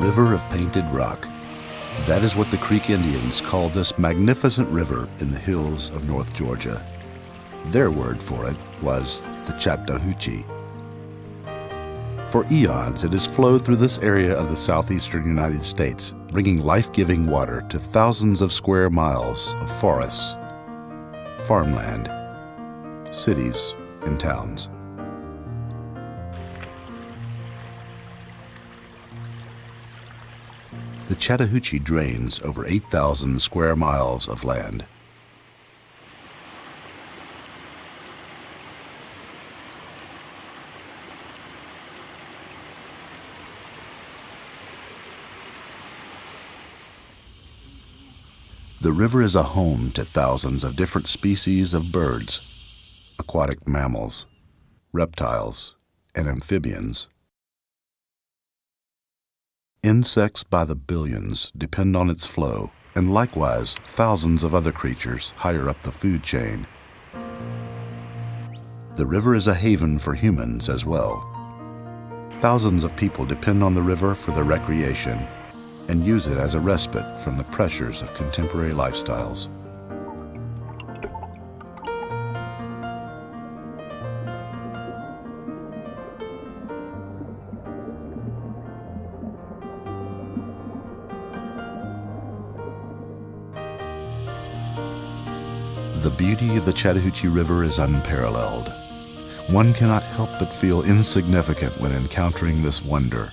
River of Painted Rock. That is what the Creek Indians call this magnificent river in the hills of North Georgia. Their word for it was the Chattahoochee. For eons, it has flowed through this area of the southeastern United States, bringing life-giving water to thousands of square miles of forests, farmland, cities, and towns. The Chattahoochee drains over 8,000 square miles of land. The river is a home to thousands of different species of birds, aquatic mammals, reptiles, and amphibians. Insects by the billions depend on its flow, and likewise thousands of other creatures higher up the food chain. The river is a haven for humans as well. Thousands of people depend on the river for their recreation and use it as a respite from the pressures of contemporary lifestyles. The beauty of the Chattahoochee River is unparalleled. One cannot help but feel insignificant when encountering this wonder.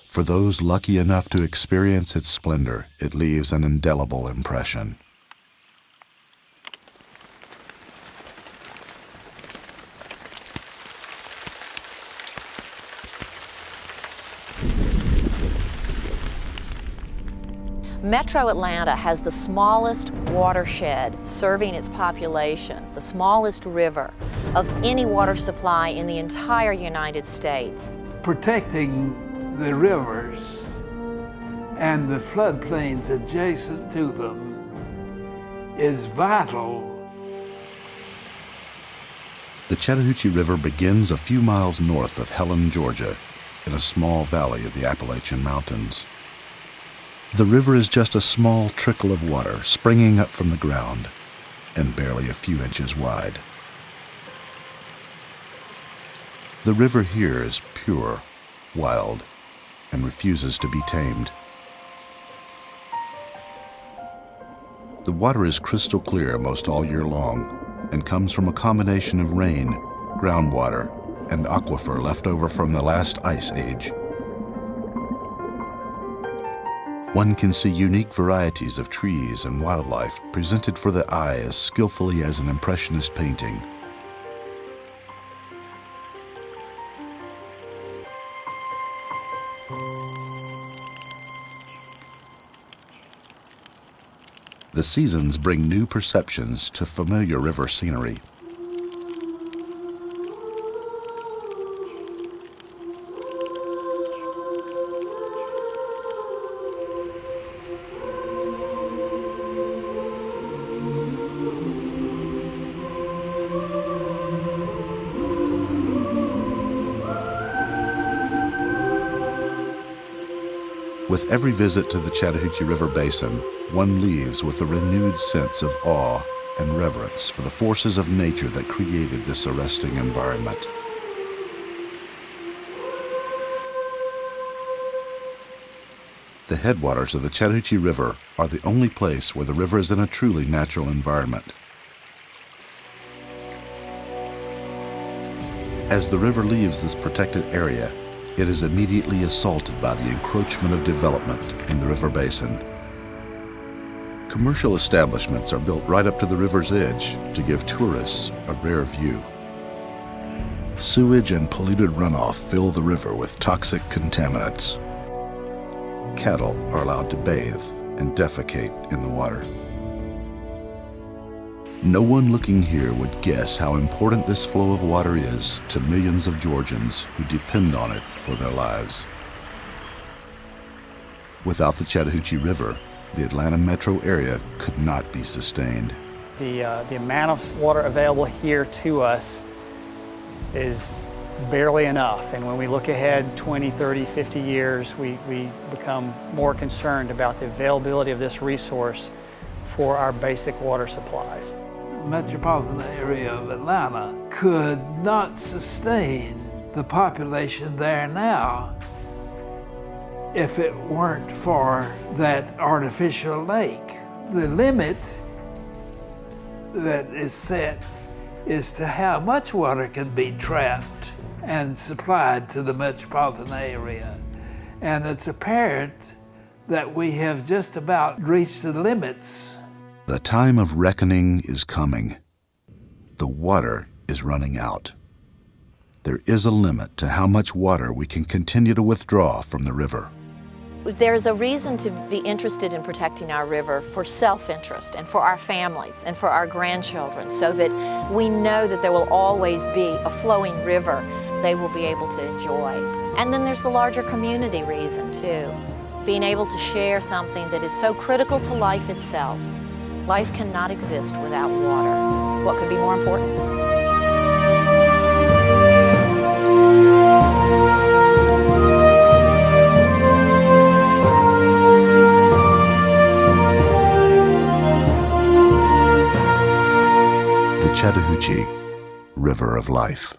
For those lucky enough to experience its splendor, it leaves an indelible impression. Metro Atlanta has the smallest watershed serving its population, the smallest river of any water supply in the entire United States. Protecting the rivers and the floodplains adjacent to them is vital. The Chattahoochee River begins a few miles north of Helen, Georgia, in a small valley of the Appalachian Mountains. The river is just a small trickle of water springing up from the ground and barely a few inches wide. The river here is pure, wild, and refuses to be tamed. The water is crystal clear most all year long and comes from a combination of rain, groundwater, and aquifer left over from the last ice age. One can see unique varieties of trees and wildlife presented for the eye as skillfully as an impressionist painting. The seasons bring new perceptions to familiar river scenery. With every visit to the Chattahoochee River Basin, one leaves with a renewed sense of awe and reverence for the forces of nature that created this arresting environment. The headwaters of the Chattahoochee River are the only place where the river is in a truly natural environment. As the river leaves this protected area, it is immediately assaulted by the encroachment of development in the river basin. Commercial establishments are built right up to the river's edge to give tourists a rare view. Sewage and polluted runoff fill the river with toxic contaminants. Cattle are allowed to bathe and defecate in the water. No one looking here would guess how important this flow of water is to millions of Georgians who depend on it for their lives. Without the Chattahoochee River, the Atlanta metro area could not be sustained. The amount of water available here to us is barely enough. And when we look ahead 20, 30, 50 years, we become more concerned about the availability of this resource for our basic water supplies. The metropolitan area of Atlanta could not sustain the population there now if it weren't for that artificial lake. The limit that is set is to how much water can be trapped and supplied to the metropolitan area. And it's apparent that we have just about reached the limits. The time of reckoning is coming. The water is running out. There is a limit to how much water we can continue to withdraw from the river. There's a reason to be interested in protecting our river for self-interest and for our families and for our grandchildren, so that we know that there will always be a flowing river they will be able to enjoy. And then there's the larger community reason too. Being able to share something that is so critical to life itself. Life cannot exist without water. What could be more important? The Chattahoochee, River of Life.